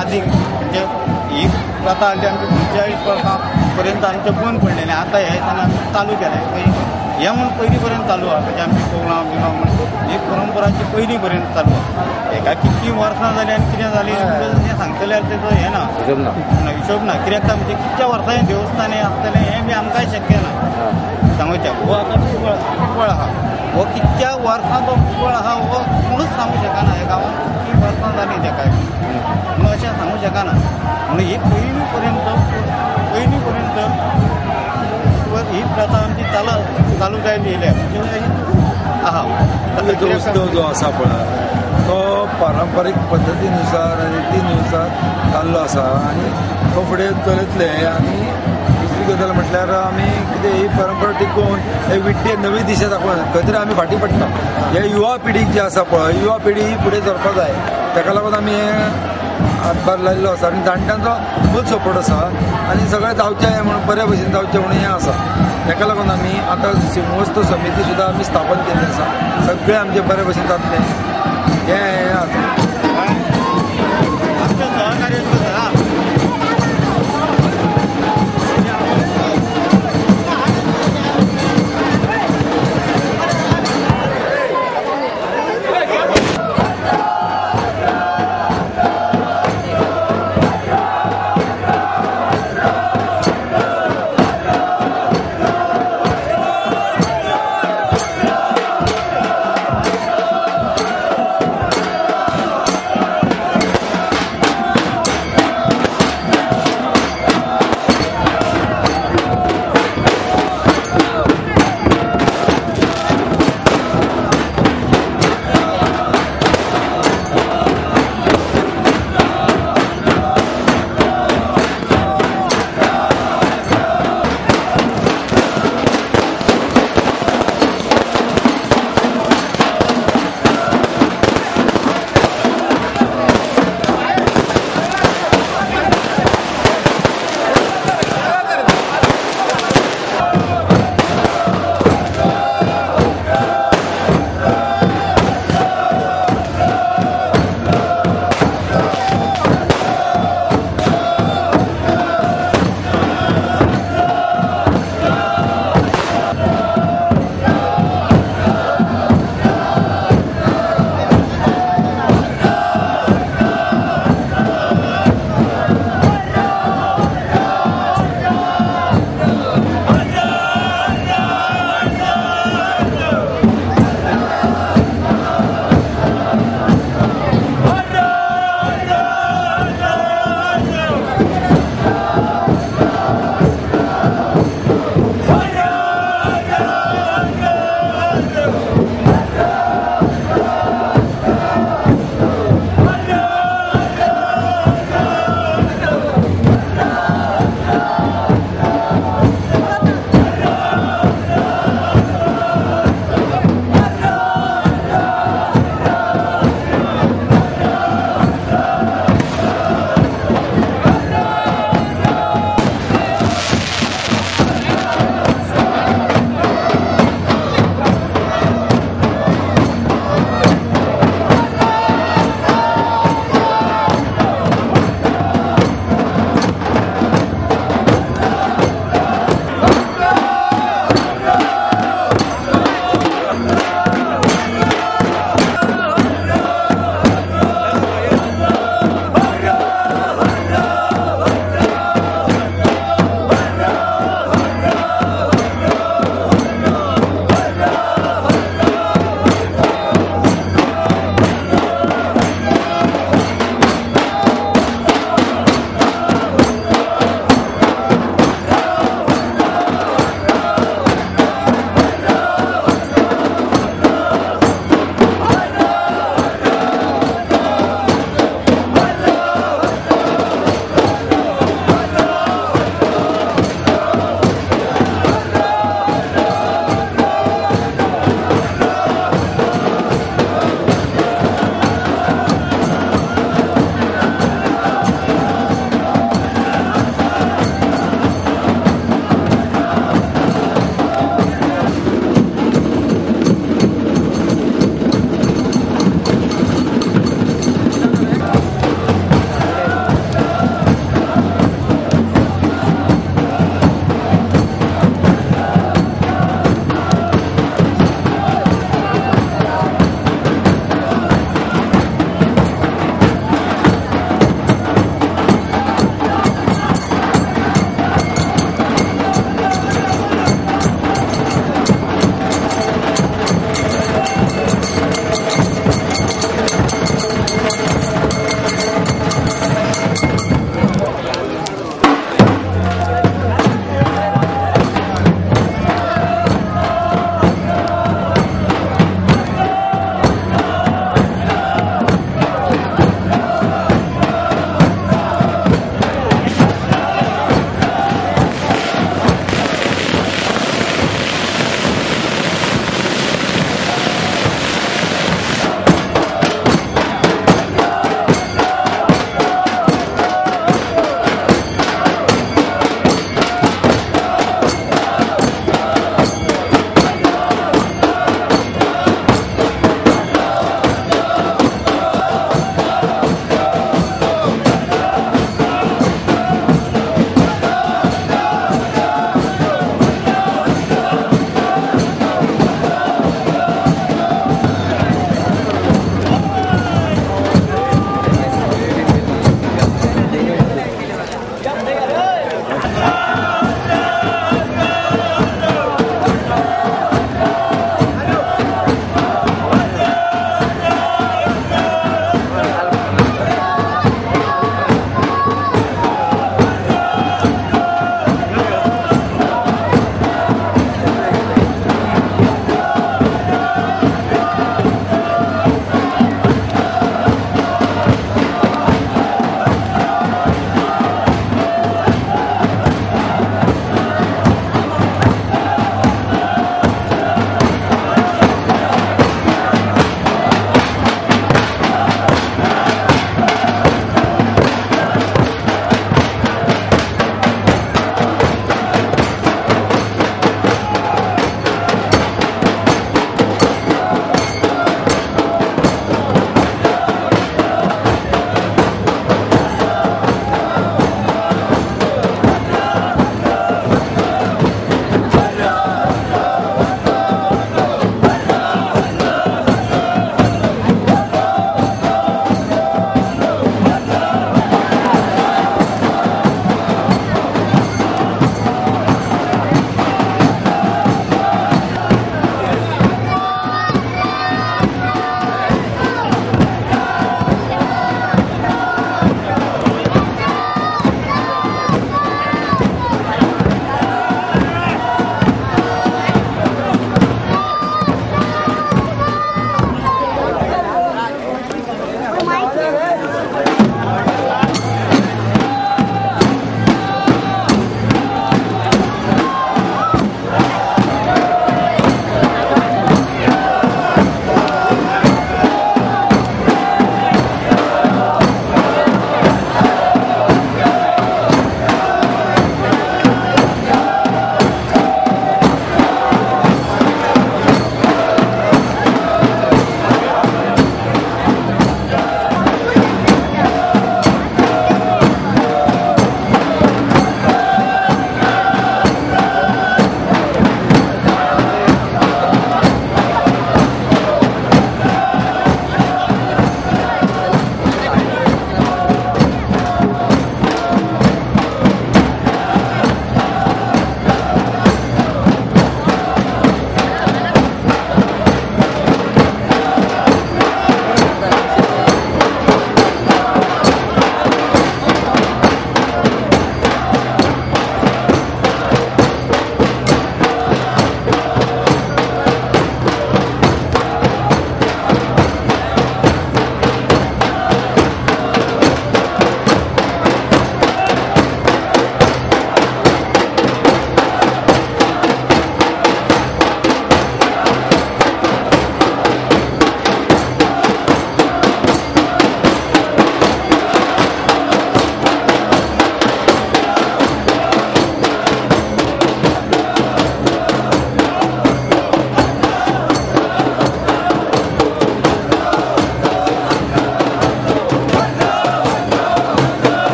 आधी म्हणजे ही प्रथा आली आमची 45 वर्षापर्यंत आमचे बंद पडलेले. आता ह्या दिसांनी आमी चालू केलें. हे म्हणून पयलीं पर्यंत चालू आहा म्हणजे आमची कोवळां बिवळां म्हणून ही परंपराची पयलीं पर्यंत चालू आहा. एका कितली वर्सां जालीं आनी कितें जालीं हें सांगतले जाल्यार तेजो हें ना हिशोब ना. कित्याक काय म्हणजे कितल्या वर्सां हें देवस्थान हें आसतलें हें बी आमकांय शक्य ना सांगूचें. हो आतां पिंपळ आहा, हो कितल्या वर्सांचो पिंपळ आहा हो कोणूच सांगूं शकना. ह्या गांवांत कितलीं वर्सां जालीं तेका म्हणून अशें सांगूं शकना. म्हणून ही पयलीं पर्यंत ही प्रथा आमची चालू जायत येयल्या म्हणजे आहा. जो उत्सव जो आसा पळय तो पारंपारीक पद्दतीनुसार रितीनुसार चाललो आसा आनी तो फुडें चलयतले. आनी दुसरी गजाल म्हटल्यार आमी कितें ही परंपरा टिकोवन हे विद्येक नवी दिशा दाखोवन खंय तरी आमी फाटीं पडटा. हे युवा पिढीक जी आसा पळय युवा पिढी ही फुडें सरपाक जाय. ताका लागून आमी हे हातभार लायिल्लो आसा आनी जाणट्यांचो फूल सपोर्ट आसा आनी सगळें जावचें म्हणून बरे भशेन जावचें म्हणून हें आसा. ताका लागून आमी आतां शिमगोत्सव समिती सुद्दां आमी स्थापन केल्ली आसा. सगळें आमचें बरे भशेन जातलें हें आसा. आमचें सहकार्य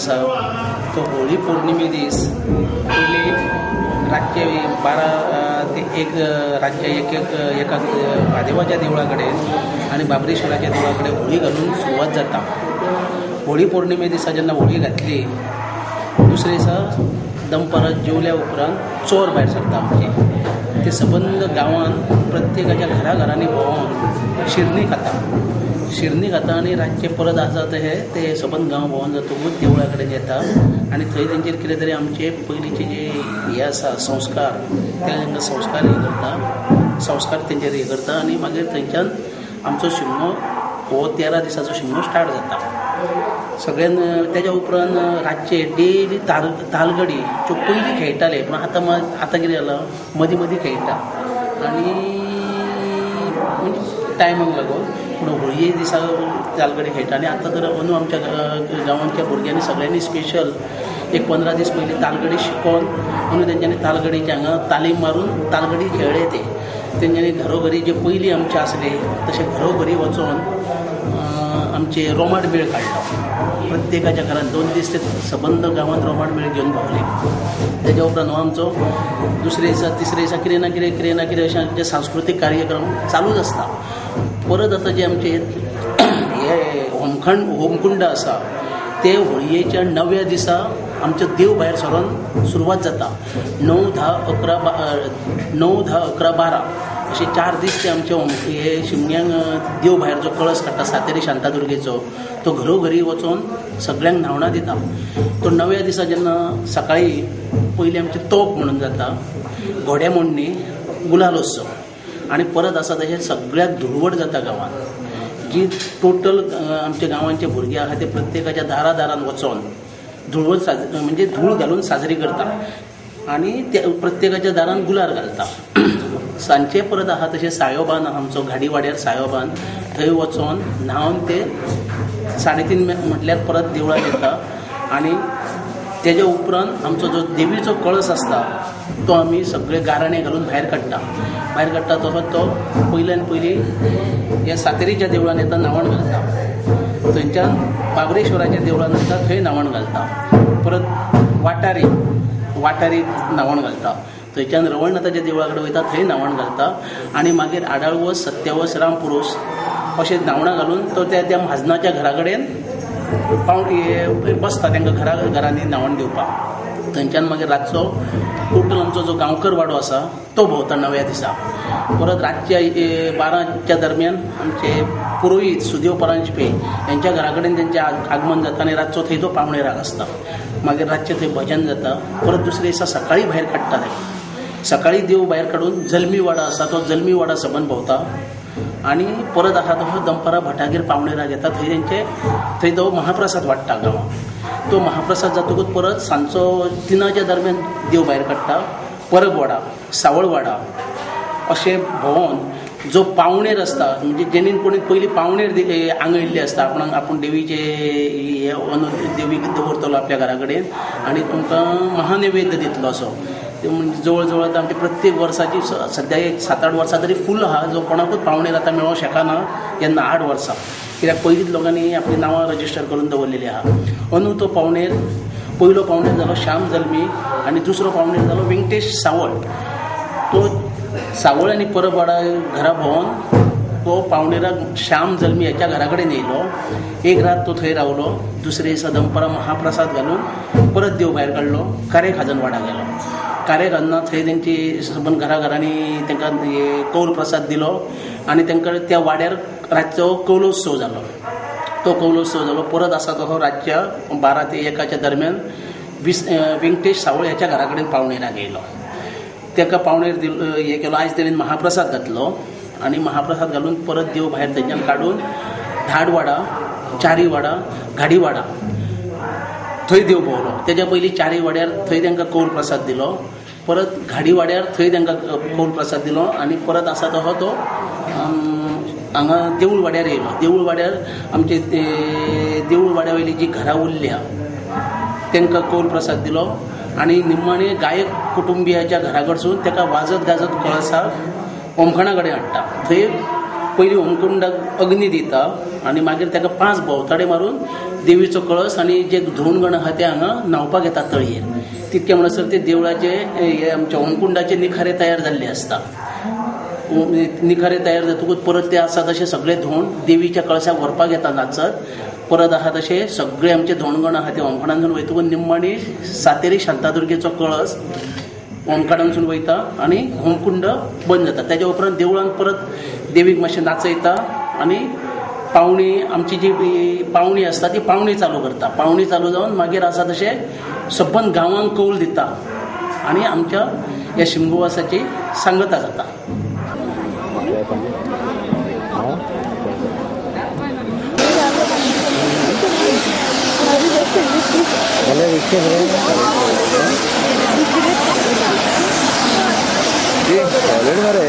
आसा तो होळी पौर्णिमे दीस पयली रातचे 12 ते 1 रातचे एका महादेवाच्या देवळा कडेन आनी बाबरेश्वराच्या देवळा कडेन होळी घालून सुरवात जाता. होळी पौर्णिमे दिसा जेन्ना होळी घातली दुसरे दिसा दनपारां जेवल्या उपरांत चोर भायर सरता आमचे. ते सबंद गांवांत प्रत्येकाच्या घराघरांनी भोंवून शिरनी खाता आनी रातचे परत आसा ते सबंद गांव भोंवून जातकूच देवळा कडेन येता आनी थंय तेंचेर कितें तरी आमचे पयलींचे जे हे आसा संस्कार ते संस्कार तेंचेर हे करता आनी मागीर थंयच्यान आमचो शिगमो हो 13 दिसाचो शिगमो स्टार्ट जाता. सगळ्यान तेज्या उपरांत रातचे डेली तालगडी ज्यो पयलीं खेळटाले पूण आतां कितें जालां मदीं मदीं खेळटा आनी म्हणजे टायमाक लागून पूण होळये दिसा तालगडी खेळटा आनी आतां तर अंदू आमच्या गांवांच्या भुरग्यांनी सगळ्यांनी स्पेशल एक 15 दीस पयलीं तालगडी शिकोवन अंदू तेंच्यांनी तालगडीचे हांगा तालीम मारून तालगडी खेळ्ळे तेंच्यांनी घरोघरी जे पयलीं आमचे आसले तशे घरोघरी वचून आमचे रोमाट मेळ काडलो. प्रत्येकाच्या घरांत 2 दीस ते सबंद गांवांत रोमाट मेळ घेवन भोंवले. तेज्या उपरांत हो आमचो दुसरे दिसा तिसरे दिसा कितें ना कितें अशें आमचे सांस्कृतीक कार्यक्रम चालूच आसता. परत आतां जे आमचे हे होमकुंड आसा ते होळयेच्या 9व्या दिसा आमचे देव भायर सरोन सुरवात जाता. 9, 10, 11, 12 अशे 4 दीस ते आमचे हे शिमग्यांक देव भायर जो कळस काडटा सातेरी शांतादुर्गेचो तो घरोघरी वचून सगळ्यांक न्हावणा दिता. तो 9व्या दिसा जेन्ना सकाळी पयलीं आमचे तोप म्हणून जाता घोड्या मोडणी गुलाल उत्सव आनी परत आसा तशें सगळ्याक धुळवट जाता गांवांत. जी टोटल आमच्या गांवांचे भुरगे आहा ते प्रत्येकाच्या दारान वचोन धुळवट म्हणजे धूळ घालून साजरी करता आनी ते प्रत्येकाच्या दारान गुलाल घालता. सांजचे परत आहा तशें सायोबान आहा आमचो घाडी वाड्यार सायोबान थंय वचोन न्हावन ते 3:30 म्हटल्यार परत देवळान येता आनी तेज्या उपरांत आमचो जो देवीचो कळस आसता तो आमी सगळे गाराणे घालून भायर काडटा तसोच तो पयल्यान पयली ह्या सातेरीच्या देवळान येता न्हावण घालता. थंयच्यान बाबरेश्वराच्या देवळान येता थंय न्हावण घालता. परत वाटारी न्हावण घालता. थंयच्यान रवळनाथाच्या देवळा कडेन वयता थंय न्हावण घालता आनी मागीर आडाळवस सत्यावस रामपुरूस अशें न्हावणां घालून तो त्या म्हाजनाच्या घरा कडेन बसता तांकां घरांनी न्हावण दिवपाक. थंयच्यान मागीर रातचो टोटल आमचो जो गांवकर वाडो आसा तो भोंवता 9व्या दिसा. परत रातच्या 12च्या दरम्यान आमचे पुरोहीत सुदेव परांजपे यांच्या घरा कडेन तेंचें आगमन जाता आनी रातचो थंय तो पावणेराक आसता. मागीर रातचें थंय भजन जाता. परत दुसरे दिसा सकाळीं भायर काडटा सकाळीं देव भायर काडून जल्मी वाडा आसा तो जल्मी वाडा सबंद भोंवता आनी परत आसा तसो दनपारां भटागेर पावणेराक येता. थंय तो महाप्रसाद वाडटा गांवांत. तो महाप्रसाद जातकूच परत सांजचो 3च्या दरम्यान देव भायर काडटा. परब वाडा सावळ वाडा अशें भोंवून जो पावणेर आसता म्हणजे जेणेन कोणी पयलीं पावणेर आंगयल्ली आसता आपूण देवीचे देवीक दवरतलो आपल्या घरा कडेन आनी तुमकां महानैवेद्य दितलो असो. म्हणजे जवळ जवळ आतां आमची प्रत्येक वर्साची सद्या एक 7-8 वर्सां तरी फूल आहा जो कोणाकूच पावणेर आतां मेळोंक शकना जेन्ना 8 वर्सां कित्याक पयलींच लोकांनी आपली नांवां रजिस्टर करून दवरलेली आहा. अंदू तो पावणेर पयलो पावणेर जालो श्याम जल्मी आनी दुसरो पावणेर जालो वेंकटेश सावळ. तो सावळ आनी परब वाडा घरा भोंवून तो पावणेराक श्याम जल्मी हेच्या घरा कडेन येयलो. एक रात तो थंय रावलो. दुसरे दिसा दनपारां महाप्रसाद घालून परत देव भायर काडलो. कारे खाजन वाडा गेलो. कारे खाजना थंय तेंची सबंद घराघरांनी तांकां कौल प्रसाद दिलो आनी तांकां त्या वाड्यार रातचो कौलोत्सव जालो. तो कौलोत्सव जालो. परत आसा तसो रातच्या 12 ते 1च्या दरम्यान वेंकटेश सावळ ह्याच्या घरा कडेन पावणेराक येयलो. ताका पावणेर हे केलो. आयज तेणेन महाप्रसाद घातलो आनी महाप्रसाद घालून परत देव भायर थंयच्यान काडून धाड वाडा चारी वाडा घाडी वाडा थंय देव भोंवलो. तेज्या पयलीं चारी वाड्यार थंय तांकां कौल प्रसाद दिलो. परत घाडी वाड्यार थंय तांकां कौल प्रसाद दिलो आनी परत आसा तसो तो हांगा देवूळ वाड्यार येयलो. देवूळ वाड्यार आमचे देवूळ वाड्या वयली जी घरां उरल्या तांकां कौल प्रसाद दिलो आनी निम्माणे गायक कुटुंबियाच्या घरा कडसून ताका वाजत गाजत कळसाक होमखणा कडेन हाडटा. थंय पयलीं होमकुंडाक अग्नी दिता आनी मागीर ताका 5 भोंवताडे मारून देवीचो कळस आनी जे धोंडगण आहा ते हांगा न्हांवपाक येतात तळयेर. तितके म्हणसर ते देवळाचे हे आमच्या होमकुंडाचे निखारे तयार जाल्ले आसता. निखारे तयार जातकूच परत ते आसा तशें सगळे धोंड देवीच्या कळसाक व्हरपाक येता नाचत. परत आहा तशें सगळे आमचे धोंडगण आहा ते होमखणांतसून वयतकूच निम्माणी सातेरी शांतादुर्गेचो कळस होमखणांतसून वयता आनी होमकुंड बंद जाता. तेज्या उपरांत देवळांत परत देवीक मातशें नाचयता आनी पावणी आमची जी पावणी आसता ती पावणी चालू करता. पावणी चालू जावन मागीर आसा तशें सबंद गांवांक कौल दिता आनी आमच्या ह्या शिमगोवासाची सांगता जाता. ऑलरेडी मरे